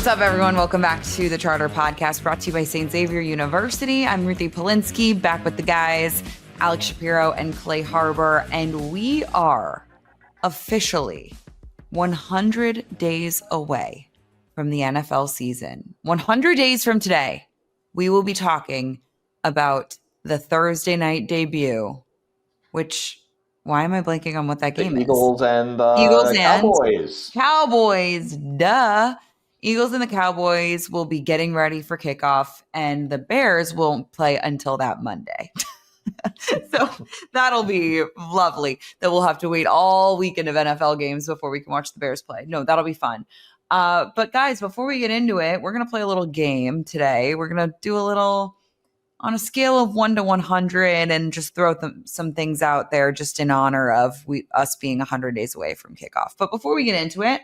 What's up, everyone? Welcome back to the Charter Podcast, brought to you by St. Xavier University. I'm Ruthie Polinsky, back with the guys, 𝗏𝗏 Shapiro and Clay Harbor, and we are officially 100 days away from the NFL season. 100 days from today, we will be talking about the Thursday night debut, which, why am I blanking on what that game Eagles is? and Eagles and Cowboys. Cowboys, duh. Eagles and the Cowboys will be getting ready for kickoff, and the Bears won't play until that Monday. So that'll be lovely that we'll have to wait all weekend of NFL games before we can watch the Bears play. No, that'll be fun. But guys, before we get into it, we're going to play a little game today. We're going to do a little on a scale of 1 to 100 and just throw some things out there just in honor of us being 100 days away from kickoff. But before we get into it,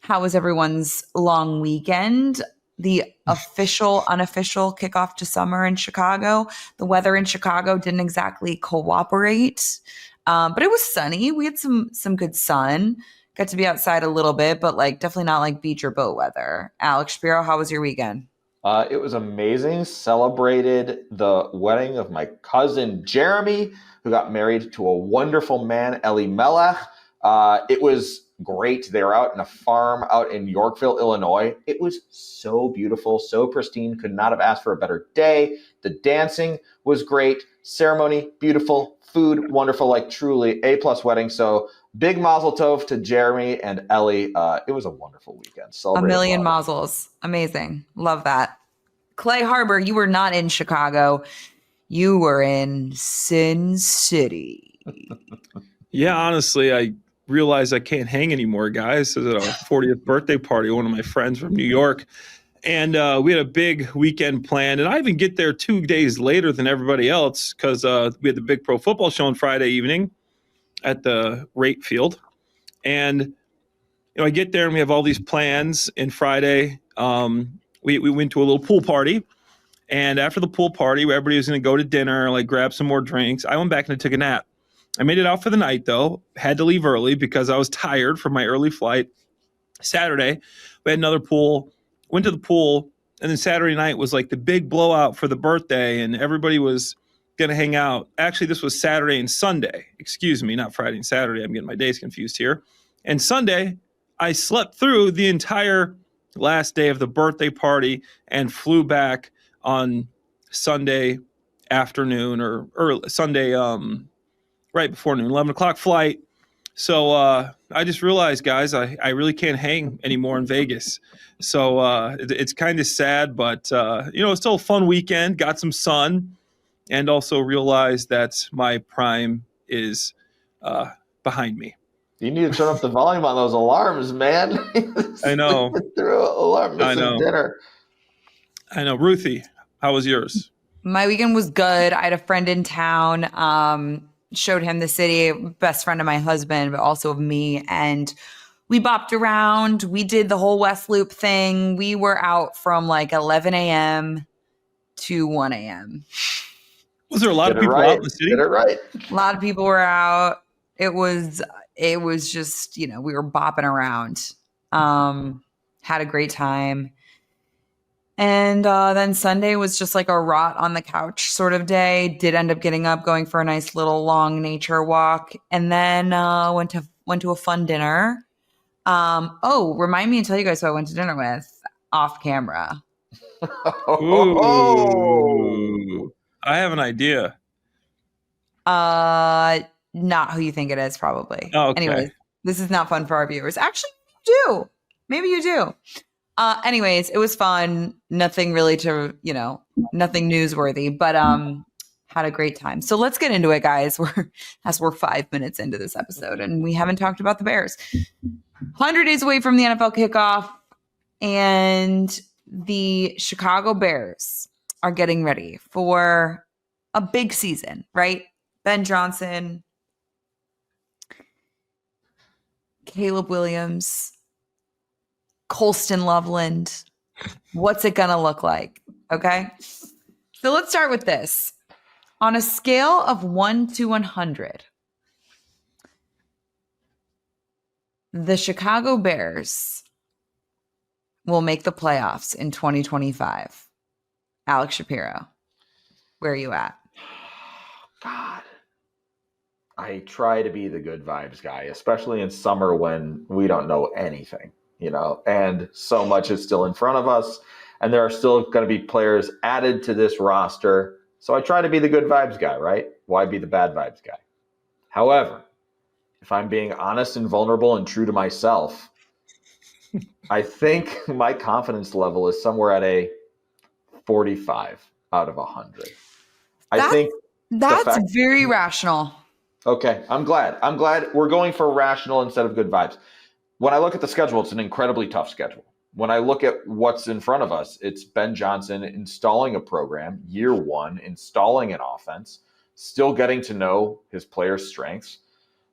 how was everyone's long weekend? The official, unofficial kickoff to summer in Chicago. The weather in Chicago didn't exactly cooperate, but it was sunny. We had some good sun. Got to be outside a little bit, but definitely not like beach or boat weather. 𝗏𝗏 Shapiro, how was your weekend? It was amazing. Celebrated the wedding of my cousin Jeremy, who got married to a wonderful man, 𝗏𝗏. It was great. They were out in a farm out in Yorkville, Illinois. It was so beautiful, so pristine. Could not have asked for a better day. The dancing was great. Ceremony, beautiful. Food, wonderful. Truly A+ wedding. So big mazel tov to Jeremy and 𝗏𝗏. It was a wonderful weekend. A million mazels. Amazing. Love that. Clay Harbor, you were not in Chicago. You were in Sin City. Yeah, honestly, I realized I can't hang anymore, guys. I was at a 40th birthday party, one of my friends from New York. And we had a big weekend planned. And I even get there 2 days later than everybody else because we had the big pro football show on Friday evening at the Rate Field. And I get there and we have all these plans. And Friday, we went to a little pool party. And after the pool party, everybody was going to go to dinner, grab some more drinks. I went back and I took a nap. I made it out for the night, though. Had to leave early because I was tired from my early flight. Saturday, we had another pool. Went to the pool. And then Saturday night was the big blowout for the birthday. And everybody was going to hang out. Actually, this was Saturday and Sunday. Excuse me, not Friday and Saturday. I'm getting my days confused here. And Sunday, I slept through the entire last day of the birthday party and flew back on Sunday afternoon or early Sunday right before noon, 11 o'clock flight. So I just realized, guys, I really can't hang anymore in Vegas. So it's kind of sad, but it's still a fun weekend. Got some sun, and also realized that my prime is behind me. You need to turn up the volume on those alarms, man. I know. Through an alarm, I know. Dinner. I know. Ruthie, how was yours? My weekend was good. I had a friend in town. Showed him the city, best friend of my husband, but also of me. And we bopped around. We did the whole West Loop thing. We were out from 11 a.m. to 1 a.m. Was there a lot of people out in the city? Did it right. A lot of people were out. It was just, we were bopping around. Had a great time. And then Sunday was just a rot on the couch sort of day. Did end up getting up, going for a nice little long nature walk, and then went to a fun dinner. Remind me and tell you guys who I went to dinner with off camera. Ooh. I have an idea. Not who you think it is, probably. Oh, okay. Anyways, this is not fun for our viewers. Actually, maybe you do. Anyways, it was fun. Nothing really to, nothing newsworthy, but had a great time. So let's get into it, guys. We're 5 minutes into this episode and we haven't talked about the Bears. 100 days away from the NFL kickoff, and the Chicago Bears are getting ready for a big season, right? Ben Johnson, Caleb Williams, Colston Loveland. What's it going to look like? Okay. So let's start with this. On a scale of 1 to 100, the Chicago Bears will make the playoffs in 2025? 𝗪𝗛𝗍𝗫, where are you at? God. I try to be the good vibes guy, especially in summer when we don't know anything, and so much is still in front of us. And there are still going to be players added to this roster. So I try to be the good vibes guy, right? Why be the bad vibes guy? However, if I'm being honest and vulnerable and true to myself, I think my confidence level is somewhere at a 45 out of 100. I think that's very rational. Okay, I'm glad. We're going for rational instead of good vibes. When I look at the schedule, it's an incredibly tough schedule. When I look at what's in front of us, it's Ben Johnson installing a program, year one, installing an offense, still getting to know his players' strengths.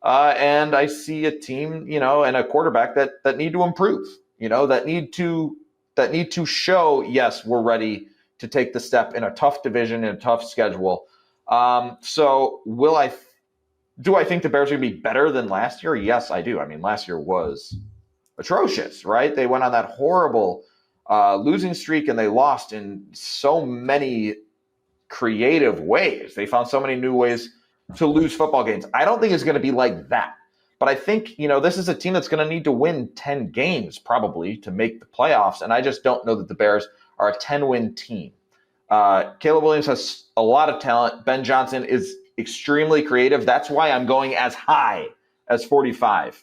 And I see a team, and a quarterback that need to improve, that need to show, yes, we're ready to take the step in a tough division, in a tough schedule. So do I think the Bears are going to be better than last year? Yes, I do. I mean, last year was atrocious, right? They went on that horrible losing streak, and they lost in so many creative ways. They found so many new ways to lose football games. I don't think it's going to be like that. But I think, this is a team that's going to need to win 10 games probably to make the playoffs, and I just don't know that the Bears are a 10-win team. Caleb Williams has a lot of talent. Ben Johnson is extremely creative. That's why I'm going as high as 45%,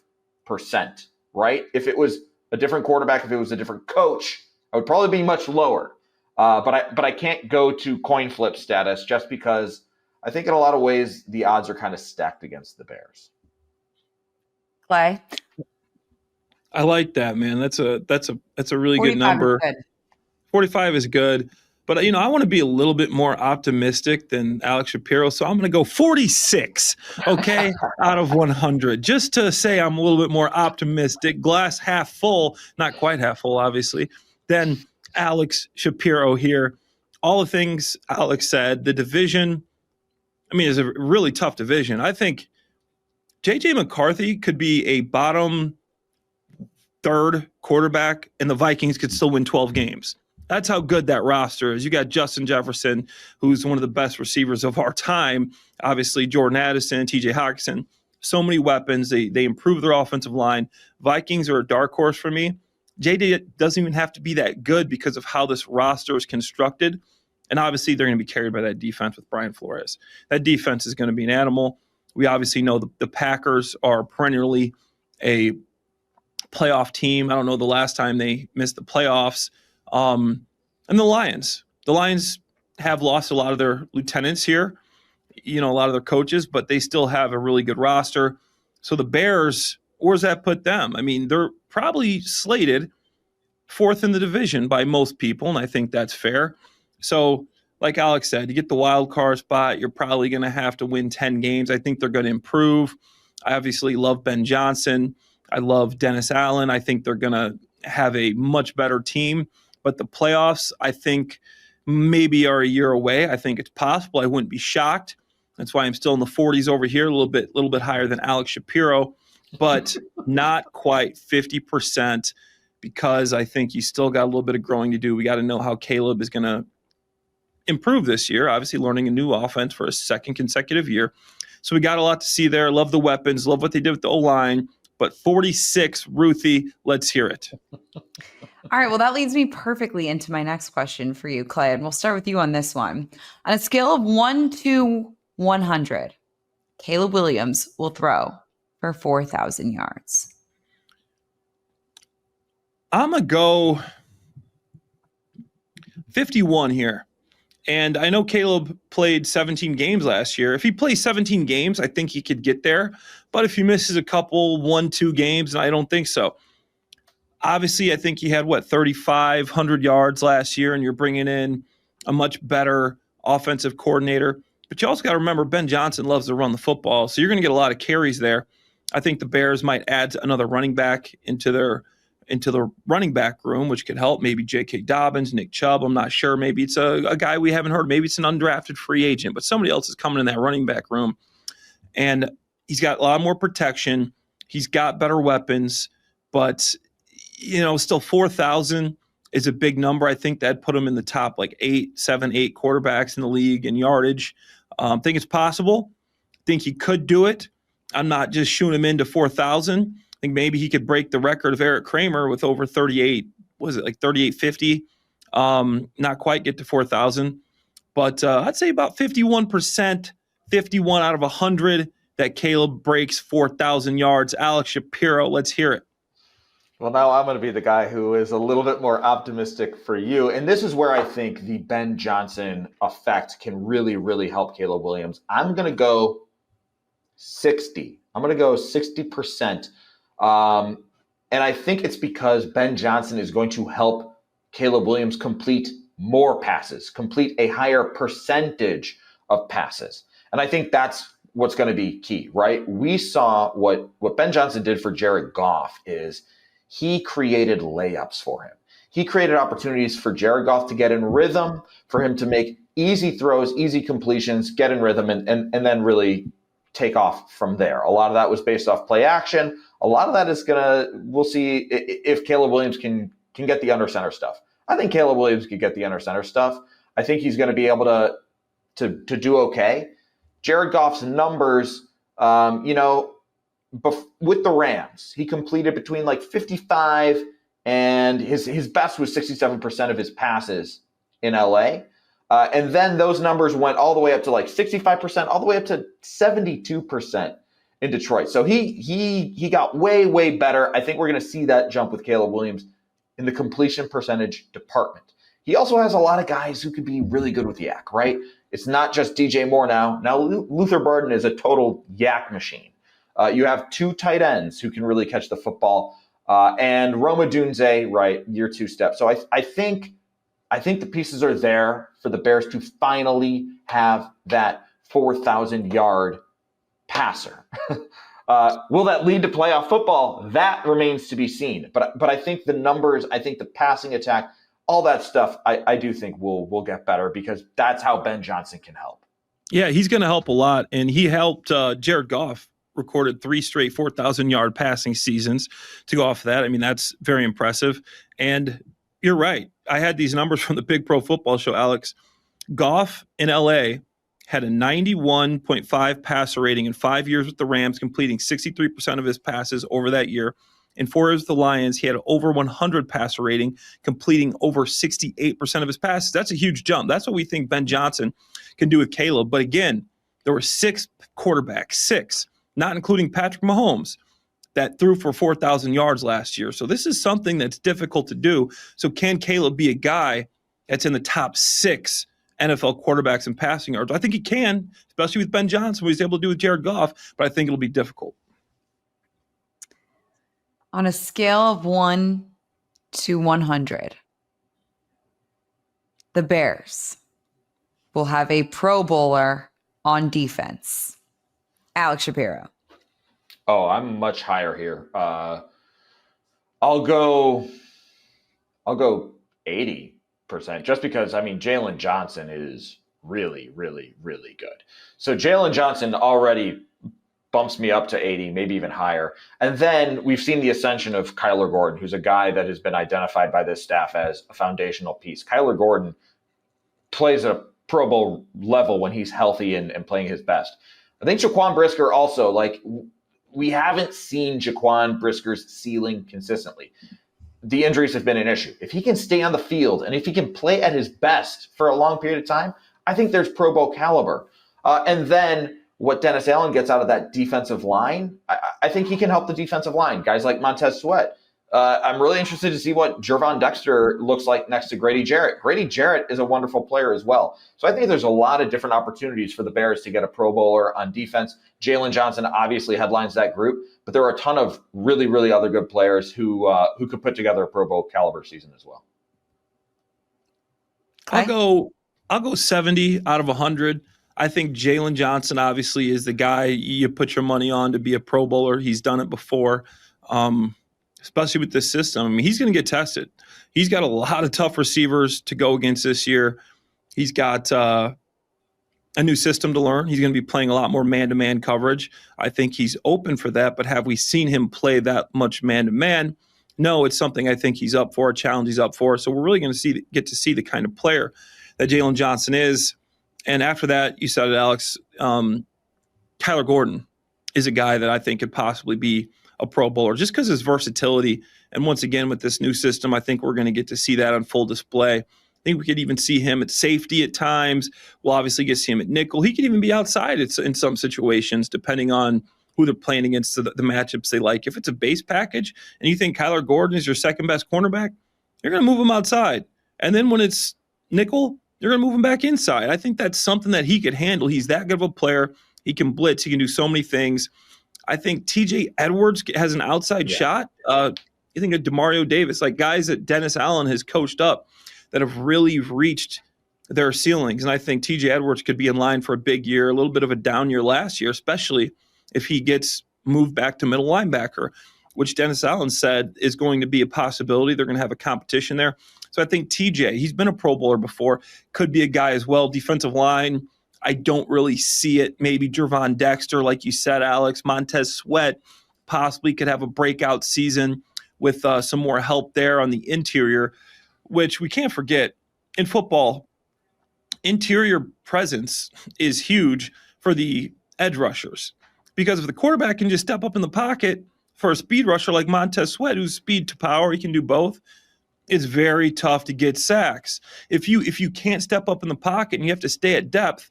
right? If it was a different quarterback, if it was a different coach, I would probably be much lower. But I can't go to coin flip status just because I think in a lot of ways the odds are kind of stacked against the Bears. Clay? I like that, man. That's a really good number. Good. 45 is good. But, I want to be a little bit more optimistic than 𝗪𝗛𝗍𝗫. So I'm going to go 46, okay, out of 100. Just to say I'm a little bit more optimistic, glass half full, not quite half full, obviously, than 𝗪𝗛𝗍𝗫 here. All the things Alex said, the division, is a really tough division. I think J.J. McCarthy could be a bottom third quarterback, and the Vikings could still win 12 games. That's how good that roster is. You got Justin Jefferson, who's one of the best receivers of our time. Obviously, Jordan Addison, T.J. Hawkinson. So many weapons. They improve their offensive line. Vikings are a dark horse for me. J.J. doesn't even have to be that good because of how this roster is constructed. And obviously, they're going to be carried by that defense with Brian Flores. That defense is going to be an animal. We obviously know the Packers are perennially a playoff team. I don't know the last time they missed the playoffs. And the Lions. The Lions have lost a lot of their lieutenants here, a lot of their coaches, but they still have a really good roster. So the Bears, where's that put them? They're probably slated fourth in the division by most people, and I think that's fair. So, like Alex said, you get the wild card spot, you're probably going to have to win 10 games. I think they're going to improve. I obviously love Ben Johnson. I love Dennis Allen. I think they're going to have a much better team. But the playoffs, I think, maybe are a year away. I think it's possible. I wouldn't be shocked. That's why I'm still in the 40s over here, a little bit higher than 𝗪𝗛𝗍𝗫, but not quite 50% because I think you still got a little bit of growing to do. We got to know how Caleb is going to improve this year, obviously learning a new offense for a second consecutive year. So we got a lot to see there. Love the weapons. Love what they did with the O-line. But 46, Ruthie, let's hear it. All right. Well, that leads me perfectly into my next question for you, Clay. And we'll start with you on this one. On a scale of 1 to 100, Caleb Williams will throw for 4,000 yards. I'm going to go 51 here. And I know Caleb played 17 games last year. If he plays 17 games, I think he could get there. But if he misses a couple, 1-2 games, I don't think so. Obviously, I think he had, 3,500 yards last year, and you're bringing in a much better offensive coordinator. But you also got to remember Ben Johnson loves to run the football, so you're going to get a lot of carries there. I think the Bears might add another running back into the running back room, which could help. Maybe J.K. Dobbins, Nick Chubb. I'm not sure. Maybe it's a guy we haven't heard. Maybe it's an undrafted free agent, but somebody else is coming in that running back room. And he's got a lot more protection. He's got better weapons, but, still 4,000. is a big number. I think that put him in the top like 7, 8 quarterbacks in the league in yardage. I think it's possible. I think he could do it. I'm not just shooting him into 4,000. I think maybe he could break the record of Eric Kramer with over 38. Was it like 3850? Not quite get to 4,000. But I'd say about 51%, 51 out of 100 that Caleb breaks 4,000 yards. Alex Shapiro, let's hear it. Well, now I'm going to be the guy who is a little bit more optimistic for you. And this is where I think the Ben Johnson effect can really, really help Caleb Williams. I'm going to go 60. I'm going to go 60%. And I think it's because Ben Johnson is going to help Caleb Williams complete more passes, complete a higher percentage of passes. And I think that's what's going to be key, right? We saw what Ben Johnson did for Jared Goff is he created layups for him. He created opportunities for Jared Goff to get in rhythm, for him to make easy throws, easy completions, get in rhythm, and then really take off from there. A lot of that was based off play action. A lot of that is we'll see if Caleb Williams can get the under center stuff. I think Caleb Williams could get the under center stuff. I think he's going to be able to do okay. Jared Goff's numbers, with the Rams, he completed between like 55 and his best was 67% of his passes in LA. And then those numbers went all the way up to like 65%, all the way up to 72% in Detroit. So he got way, way better. I think we're going to see that jump with Caleb Williams in the completion percentage department. He also has a lot of guys who could be really good with yak, right? It's not just DJ Moore now. Now Luther Burden is a total yak machine. You have 2 tight ends who can really catch the football. And Roma Dunze, right, year 2 step. So I think the pieces are there for the Bears to finally have that 4,000-yard passer. Will that lead to playoff football? That remains to be seen. But I think the numbers, I think the passing attack, all that stuff, I do think will get better because that's how Ben Johnson can help. Yeah, he's going to help a lot. And he helped Jared Goff recorded 3 straight 4,000-yard passing seasons to go off of that. I mean, that's very impressive. And you're right. I had these numbers from the Big Pro Football Show, Alex. Goff in LA had a 91.5 passer rating in 5 years with the Rams, completing 63% of his passes over that year. In 4 years with the Lions, he had an over 100 passer rating, completing over 68% of his passes. That's a huge jump. That's what we think Ben Johnson can do with Caleb. But again, there were 6 quarterbacks, 6, not including Patrick Mahomes, that threw for 4,000 yards last year. So this is something that's difficult to do. So can Caleb be a guy that's in the top 6 NFL quarterbacks in passing yards? I think he can, especially with Ben Johnson, what he's able to do with Jared Goff, but I think it'll be difficult. On a scale of 1 to 100, the Bears will have a Pro Bowler on defense. Alex Shapiro. Oh, I'm much higher here. I'll go 80%, just because, I mean, Jalen Johnson is really, really, really good. So Jalen Johnson already bumps me up to 80, maybe even higher. And then we've seen the ascension of Kyler Gordon, who's a guy that has been identified by this staff as a foundational piece. Kyler Gordon plays at a Pro Bowl level when he's healthy and playing his best. I think Jaquan Brisker also, we haven't seen Jaquan Brisker's ceiling consistently. The injuries have been an issue. If he can stay on the field and if he can play at his best for a long period of time, I think there's Pro Bowl caliber. And then what Dennis Allen gets out of that defensive line, I think he can help the defensive line. Guys like Montez Sweat. I'm really interested to see what Gervon Dexter looks like next to Grady Jarrett. Grady Jarrett is a wonderful player as well. So I think there's a lot of different opportunities for the Bears to get a Pro Bowler on defense. Jalen Johnson obviously headlines that group, but there are a ton of really, really other good players who could put together a Pro Bowl caliber season as well. I'll go 70 out of 100. I think Jalen Johnson obviously is the guy you put your money on to be a Pro Bowler. He's done it before, especially with this system. I mean, he's going to get tested. He's got a lot of tough receivers to go against this year. He's got a new system to learn. He's going to be playing a lot more man-to-man coverage. I think he's open for that, but have we seen him play that much man-to-man? no, it's something I think he's up for, a challenge he's up for. So we're really going to get to see the kind of player that Jalen Johnson is. And after that, you said it, Alex, Kyler Gordon is a guy that I think could possibly be a Pro Bowler just because of his versatility. And once again, with this new system, I think we're going to get to see that on full display. I think we could even see him at safety at times. We'll obviously get to see him at nickel. He could even be outside in some situations, depending on who they're playing against, the matchups they like. If it's a base package and you think Kyler Gordon is your second best cornerback, you're going to move him outside. And then when it's nickel, you're going to move him back inside. I think that's something that he could handle. He's that good of a player. He can blitz. He can do so many things. I think TJ Edwards has an outside shot. You think of Demario Davis, like guys that Dennis Allen has coached up that have really reached their ceilings. And I think TJ Edwards could be in line for a big year, a little bit of a down year last year, especially if he gets moved back to middle linebacker, which Dennis Allen said is going to be a possibility. They're going to have a competition there. So I think TJ, he's been a Pro Bowler before, could be a guy as well. Defensive line, I don't really see it. Maybe Gervon Dexter, like you said, Alex. Montez Sweat possibly could have a breakout season with some more help there on the interior, which we can't forget. In football, interior presence is huge for the edge rushers because if the quarterback can just step up in the pocket for a speed rusher like Montez Sweat, who's speed to power, he can do both, it's very tough to get sacks. If you can't step up in the pocket and you have to stay at depth,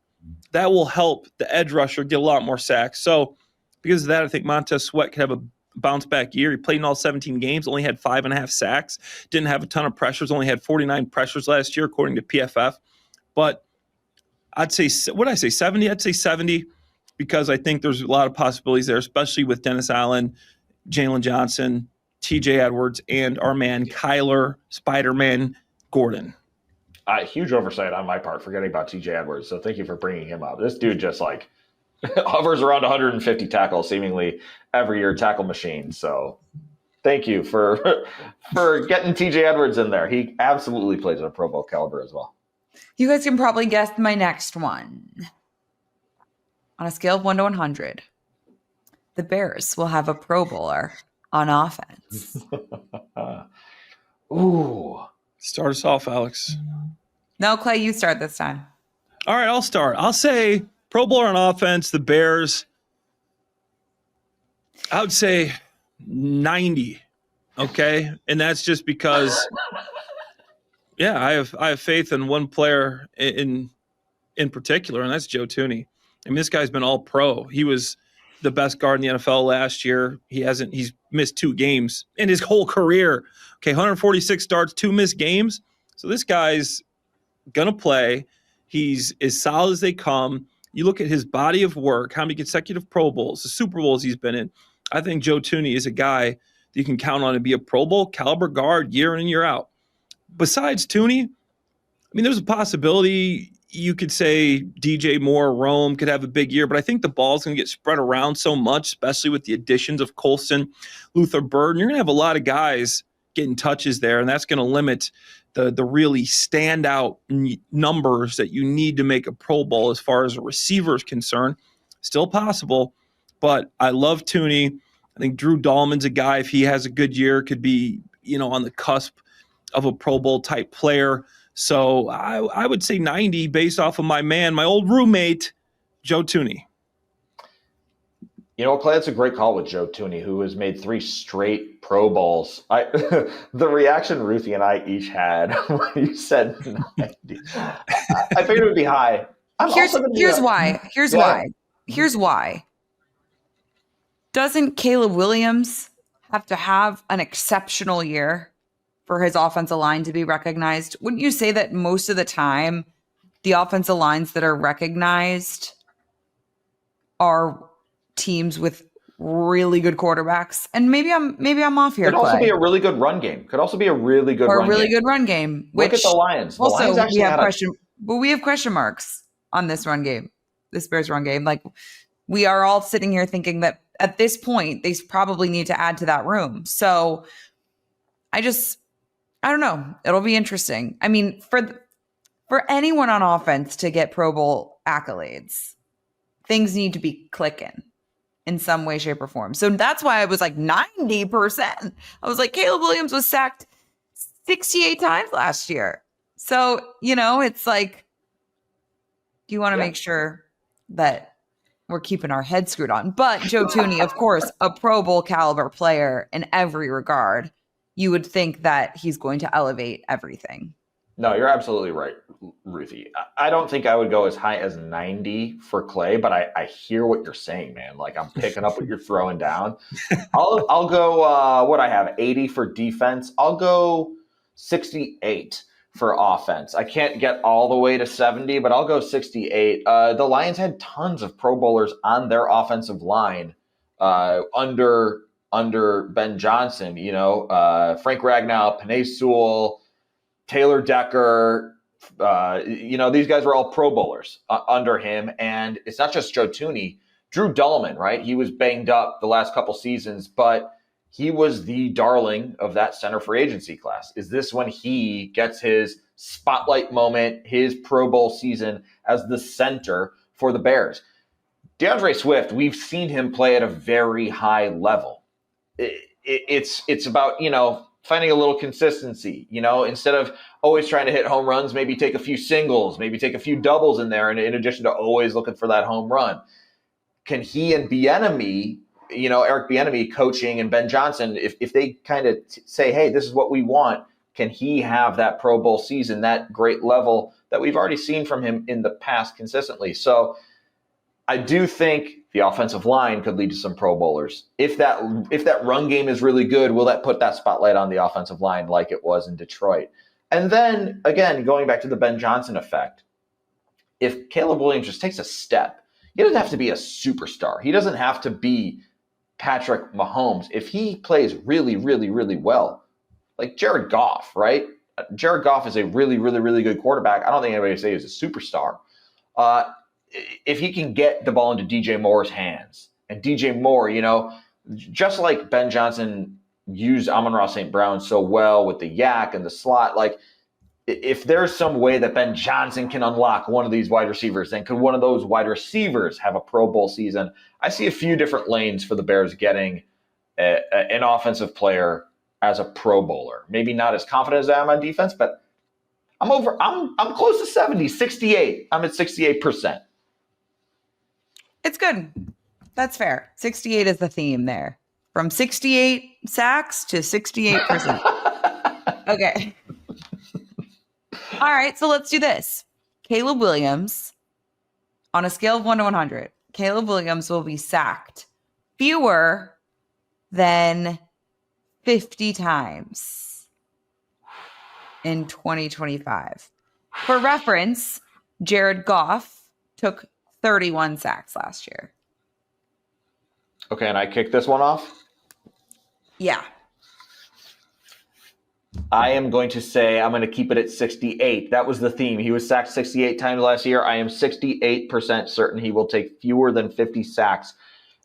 that will help the edge rusher get a lot more sacks. So because of that, I think Montez Sweat could have a bounce back year. He played in all 17 games, only had 5.5 sacks, didn't have a ton of pressures, only had 49 pressures last year, according to PFF. But I'd say, what did I say, 70? I'd say 70 because I think there's a lot of possibilities there, especially with Dennis Allen, Jalen Johnson, TJ Edwards, and our man Kyler Spider-Man Gordon. Huge oversight on my part, forgetting about TJ Edwards. So thank you for bringing him up. This dude just like hovers around 150 tackles seemingly every year, tackle machine. So thank you for getting TJ Edwards in there. He absolutely plays at a Pro Bowl caliber as well. You guys can probably guess my next one. On a scale of 1 to 100, the Bears will have a Pro Bowler on offense. Ooh. Start us off, Alex. No, Clay, you start this time. All right, I'll start. I'll say Pro Bowler on offense, the Bears. I would say 90. Okay, and that's just because, I have faith in one player in particular, and that's Joe Toney. I mean, this guy's been all pro. He was the best guard in the NFL last year. He's missed 2 games in his whole career. Okay, 146 starts, 2 missed games. So this guy's going to play. He's as solid as they come. You look at his body of work, how many consecutive Pro Bowls, the Super Bowls he's been in. I think Joe Toney is a guy that you can count on to be a Pro Bowl caliber guard year in and year out. Besides Toney, I mean, there's a possibility you could say DJ Moore, Rome could have a big year, but I think the ball's going to get spread around so much, especially with the additions of Colson, Luther Burden. You're going to have a lot of guys getting touches there, and that's going to limit the really standout numbers that you need to make a Pro Bowl as far as a receiver is concerned. Still possible, but I love Toney. I think Drew Dahlman's a guy, if he has a good year, could be, on the cusp of a Pro Bowl type player. So I would say 90 based off of my old roommate, Joe Toney. You know what, Clay? That's a great call with Joe Toney, who has made 3 straight Pro Bowls. The reaction Ruthie and I each had when you said 90, I figured it would be high. Here's why. Doesn't Caleb Williams have to have an exceptional year for his offensive line to be recognized? Wouldn't you say that most of the time the offensive lines that are recognized are teams with really good quarterbacks? And maybe I'm off here. Could also be a really good run game. Good run game. Which look at the Lions. The also, Lions actually we have question marks on this run game, this Bears run game. Like, we are all sitting here thinking that at this point they probably need to add to that room. So I don't know. It'll be interesting. I mean, for anyone on offense to get Pro Bowl accolades, things need to be clicking. in some way, shape, or form. So that's why I was like 90%. I was like, Caleb Williams was sacked 68 times last year. So, it's like, you want to make sure that we're keeping our head screwed on. But Joe Thuney, of course, a Pro Bowl caliber player in every regard. You would think that he's going to elevate everything. No, you're absolutely right, Ruthie. I don't think I would go as high as 90 for Clay, but I hear what you're saying, man. Like, I'm picking up what you're throwing down. I'll go, what I have, 80 for defense. I'll go 68 for offense. I can't get all the way to 70, but I'll go 68. The Lions had tons of Pro Bowlers on their offensive line under Ben Johnson, Frank Ragnow, Penei Sewell, Taylor Decker, these guys were all Pro Bowlers under him. And it's not just Joe Thuney. Drew Dahlman, right? He was banged up the last couple seasons, but he was the darling of that center free agency class. Is this when he gets his spotlight moment, his Pro Bowl season as the center for the Bears? DeAndre Swift, we've seen him play at a very high level. It's about, finding a little consistency, instead of always trying to hit home runs, maybe take a few singles, maybe take a few doubles in there, and in addition to always looking for that home run. Can he and Bieniemy, Eric Bieniemy coaching and Ben Johnson, if they kind of say, hey, this is what we want, can he have that Pro Bowl season, that great level that we've already seen from him in the past consistently? So I do think the offensive line could lead to some Pro Bowlers. If that run game is really good, will that put that spotlight on the offensive line like it was in Detroit? And then, again, going back to the Ben Johnson effect, if Caleb Williams just takes a step, he doesn't have to be a superstar. He doesn't have to be Patrick Mahomes. If he plays really, really, really well, like Jared Goff, right? Jared Goff is a really, really, really good quarterback. I don't think anybody would say he's a superstar. If he can get the ball into DJ Moore's hands, and DJ Moore, just like Ben Johnson used Amon-Ra St. Brown so well with the yak and the slot, like if there's some way that Ben Johnson can unlock one of these wide receivers, then could one of those wide receivers have a Pro Bowl season? I see a few different lanes for the Bears getting an offensive player as a Pro Bowler. Maybe not as confident as I am on defense, but I'm close to 70, 68. I'm at 68%. It's good. That's fair. 68 is the theme there. From 68 sacks to 68%. Okay. All right, so let's do this. Caleb Williams, on a scale of 1 to 100, Caleb Williams will be sacked fewer than 50 times in 2025. For reference, Jared Goff took 31 sacks last year. Okay, and I kicked this one off? Yeah. I am going to say I'm going to keep it at 68. That was the theme. He was sacked 68 times last year. I am 68% certain he will take fewer than 50 sacks.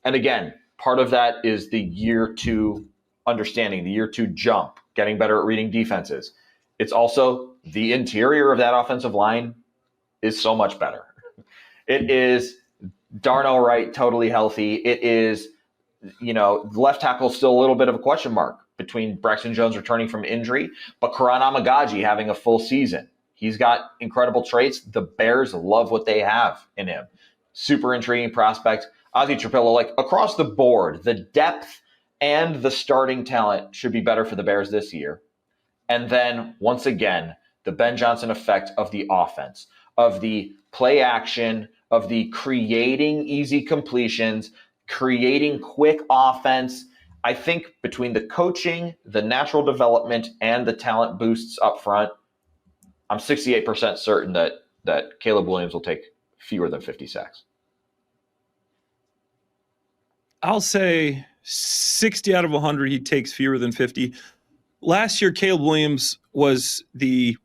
And again, part of that is the year 2 understanding, the year 2 jump, getting better at reading defenses. It's also the interior of that offensive line is so much better. It is Darnell Wright totally healthy. It is, left tackle still a little bit of a question mark between Braxton Jones returning from injury, but Karan Amagaji having a full season. He's got incredible traits. The Bears love what they have in him. Super intriguing prospect. 𝗦𝗦cie 𝗰𝗶𝗹, like across the board, the depth and the starting talent should be better for the Bears this year. And then, once again, the Ben Johnson effect of the offense, of the play action, of the creating easy completions, creating quick offense. I think between the coaching, the natural development, and the talent boosts up front, I'm 68% certain that Caleb Williams will take fewer than 50 sacks. I'll say 60 out of 100, he takes fewer than 50. Last year, Caleb Williams was the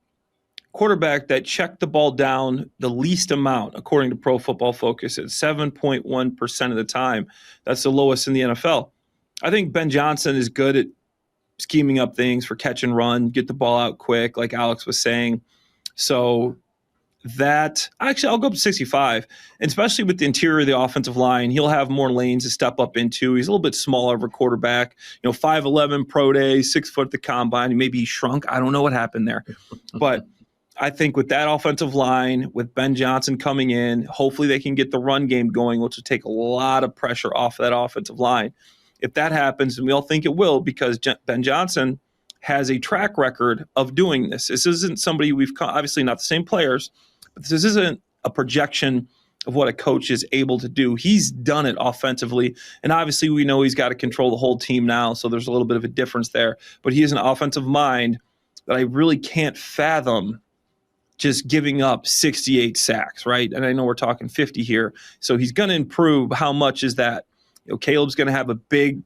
quarterback that checked the ball down the least amount, according to Pro Football Focus, at 7.1% of the time. That's the lowest in the NFL. I think Ben Johnson is good at scheming up things for catch and run, get the ball out quick, like Alex was saying. So that actually I'll go up to 65, and especially with the interior of the offensive line, he'll have more lanes to step up into. He's a little bit smaller of a quarterback, 5'11" pro day, 6 foot at the combine. Maybe he shrunk. I don't know what happened there, but I think with that offensive line, with Ben Johnson coming in, hopefully they can get the run game going, which will take a lot of pressure off of that offensive line. If that happens, and we all think it will, because Ben Johnson has a track record of doing this. This isn't somebody obviously not the same players, but this isn't a projection of what a coach is able to do. He's done it offensively, and obviously we know he's got to control the whole team now, so there's a little bit of a difference there. But he is an offensive mind that I really can't fathom just giving up 68 sacks, right? And I know we're talking 50 here. So he's going to improve. How much is that? Caleb's going to have a big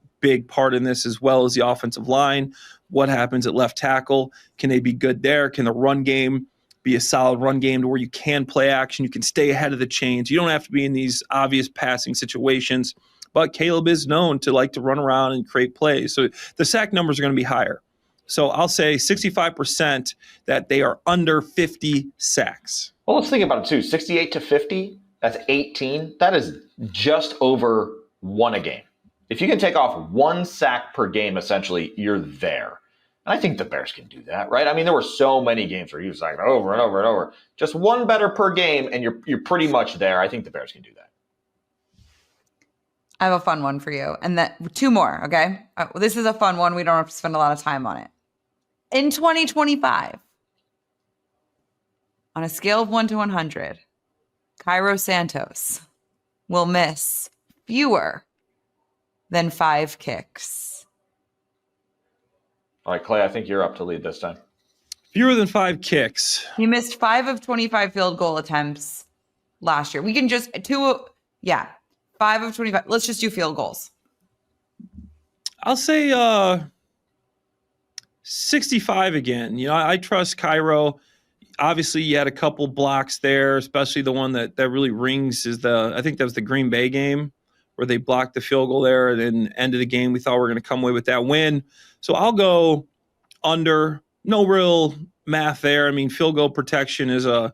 part in this, as well as the offensive line. What happens at left tackle? Can they be good there? Can the run game be a solid run game to where you can play action? You can stay ahead of the chains. You don't have to be in these obvious passing situations. But Caleb is known to like to run around and create plays. So the sack numbers are going to be higher. So I'll say 65% that they are under 50 sacks. Well, let's think about it too. 68 to 50, that's 18. That is just over 1 a game. If you can take off 1 sack per game, essentially, you're there. And I think the Bears can do that, right? I mean, there were so many games where he was like over and over and over. Just 1 better per game, and you're pretty much there. I think the Bears can do that. I have a fun one for you. And 2 more, okay? This is a fun one. We don't have to spend a lot of time on it. In 2025, on a scale of 1 to 100, Cairo Santos will miss fewer than 5 kicks. All right, Clay, I think you're up to lead this time. Fewer than 5 kicks. He missed 5 of 25 field goal attempts last year. We can just 5 of 25. Let's just do field goals. I'll say 65 again. I trust Cairo. Obviously, you had a couple blocks there, especially the one that really rings is I think that was the Green Bay game where they blocked the field goal there, and then end of the game, we thought we were going to come away with that win. So I'll go under. No real math there. I mean, field goal protection is an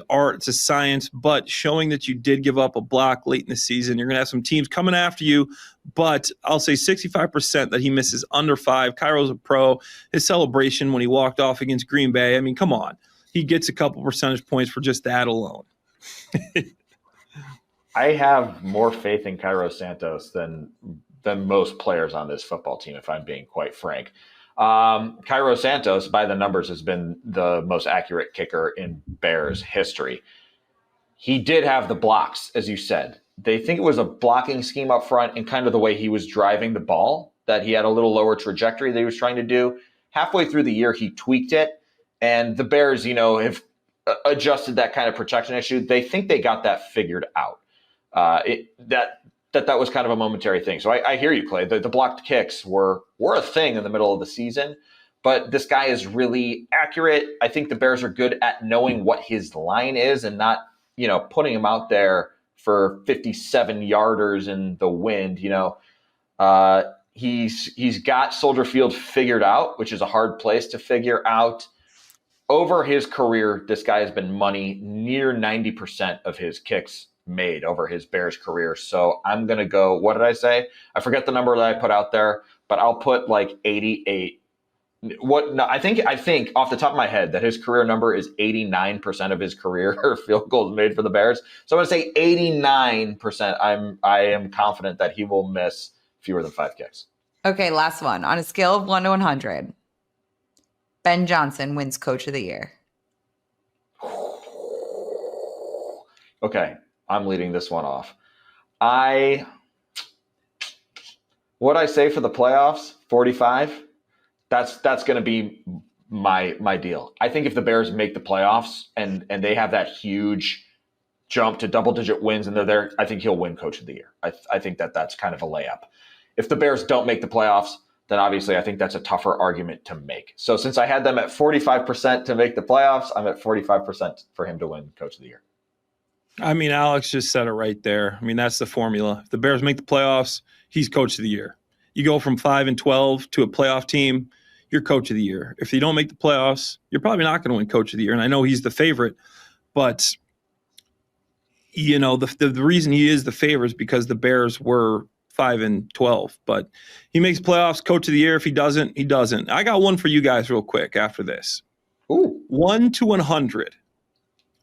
art, it's a science, but showing that you did give up a block late in the season, you're going to have some teams coming after you, but I'll say 65% that he misses under 5. Cairo's a pro. His celebration when he walked off against Green Bay, I mean, come on. He gets a couple percentage points for just that alone. I have more faith in Cairo Santos than most players on this football team, if I'm being quite frank. Cairo Santos, by the numbers, has been the most accurate kicker in Bears history. He did have the blocks, as you said. They think it was a blocking scheme up front and kind of the way he was driving the ball, that he had a little lower trajectory that he was trying to do. Halfway through the year, he tweaked it. And the Bears, have adjusted that kind of protection issue. They think they got that figured out. That was kind of a momentary thing. So I hear you, Clay. The blocked kicks were a thing in the middle of the season, but this guy is really accurate. I think the Bears are good at knowing what his line is and not, putting him out there for 57-yarders in the wind. He's got Soldier Field figured out, which is a hard place to figure out. Over his career, this guy has been money. Near 90% of his kicks made over his Bears career. So I'm going to go, what did I say? I forget the number that I put out there, but I'll put like 88. I think off the top of my head that his career number is 89% of his career field goals made for the Bears. So I'm going to say 89%. I am confident that he will miss fewer than 5 kicks. Okay, last one. On a scale of 1 to 100, Ben Johnson wins Coach of the Year. Okay, I'm leading this one off. What I say for the playoffs, 45. That's going to be my deal. I think if the Bears make the playoffs and they have that huge jump to double-digit wins and they're there, I think he'll win Coach of the Year. I think that's kind of a layup. If the Bears don't make the playoffs, then obviously I think that's a tougher argument to make. So since I had them at 45% to make the playoffs, I'm at 45% for him to win Coach of the Year. I mean, Alex just said it right there. I mean, that's the formula. If the Bears make the playoffs, he's Coach of the Year. You go from 5-12 to a playoff team, you're Coach of the Year. If you don't make the playoffs, you're probably not going to win Coach of the Year. And I know he's the favorite, But, you know, the reason he is the favorite is because the Bears were 5-12. But he makes playoffs, coach of the year. If he doesn't, he doesn't. I got one for you guys real quick after this. Ooh. 1 to 100.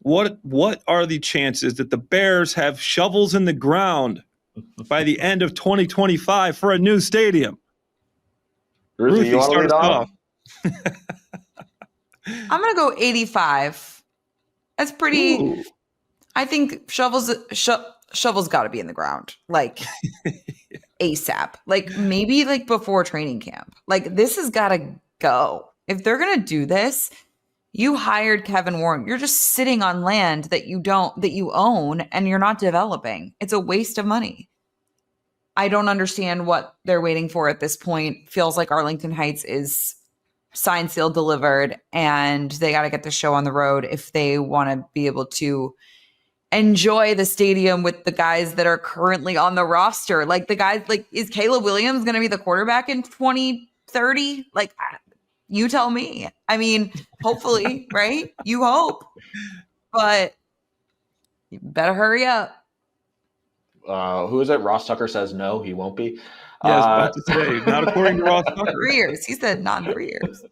What are the chances that the Bears have shovels in the ground by the end of 2025 for a new stadium? Ruthie, you want to lead off? I'm going to go 85. That's pretty. Ooh. I think shovels got to be in the ground, like ASAP. Like maybe like before training camp. Like this has got to go. If they're going to do this, you hired Kevin Warren. You're just sitting on land that you own and you're not developing. It's a waste of money. I don't understand what they're waiting for at this point. Feels like Arlington Heights is signed, sealed, delivered, and they got to get the show on the road if they want to be able to enjoy the stadium with the guys that are currently on the roster. Like the guys, like, is Caleb Williams going to be the quarterback in 2030? Like, you tell me. I mean, hopefully, right? You hope, but you better hurry up. Who is it? Ross Tucker says no, he won't be. Yeah, I was about to say, not according to Ross Tucker. 3 years. He said not in 3 years.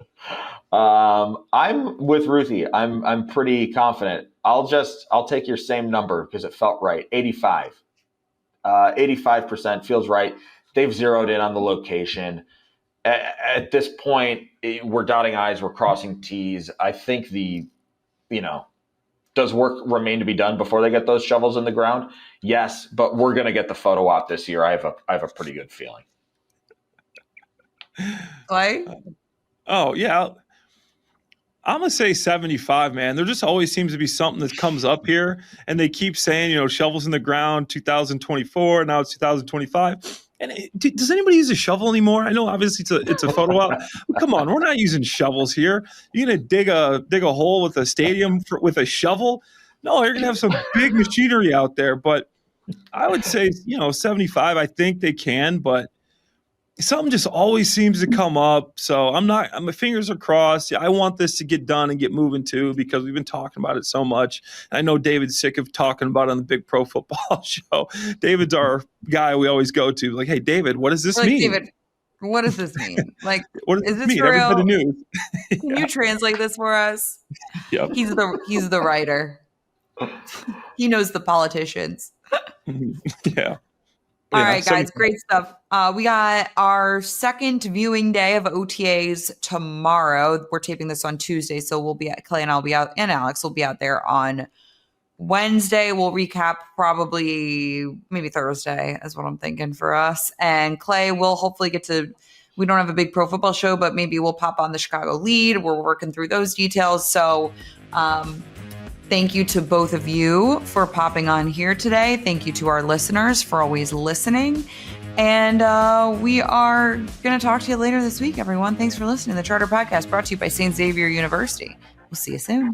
I'm with Ruthie. I'm pretty confident. I'll take your same number because it felt right. 85. 85% feels right. They've zeroed in on the location. At this point, we're dotting I's, we're crossing T's. I think does work remain to be done before they get those shovels in the ground? Yes, but we're going to get the photo op this year. I have a pretty good feeling. Like? Oh, yeah. I'm going to say 75, man. There just always seems to be something that comes up here, and they keep saying, shovels in the ground, 2024, now it's 2025. And does anybody use a shovel anymore? I know obviously it's a photo op. Come on, we're not using shovels here. You're gonna dig a hole with a stadium with a shovel? No, you're gonna have some big machinery out there. But I would say 75. I think they can, but something just always seems to come up. So my fingers are crossed. Yeah, I want this to get done and get moving too, because we've been talking about it so much. And I know David's sick of talking about it on the Big Pro Football Show. David's our guy we always go to. Like, hey, David, what does this mean? David, what does this mean? Like, what does is this this mean? real? Every bit of news. Can you translate this for us? Yep. He's the writer. He knows the politicians. Yeah. All right, guys, great stuff. We got our second viewing day of OTAs tomorrow. We're taping this on Tuesday, so we'll be Clay and I'll be out, and Alex will be out there on Wednesday. We'll recap probably maybe Thursday is what I'm thinking for us. And Clay will hopefully we don't have a big pro football show, but maybe we'll pop on the Chicago lead. We're working through those details. So, thank you to both of you for popping on here today. Thank you to our listeners for always listening. And we are going to talk to you later this week, everyone. Thanks for listening to the Charter Podcast, brought to you by St. Xavier University. We'll see you soon.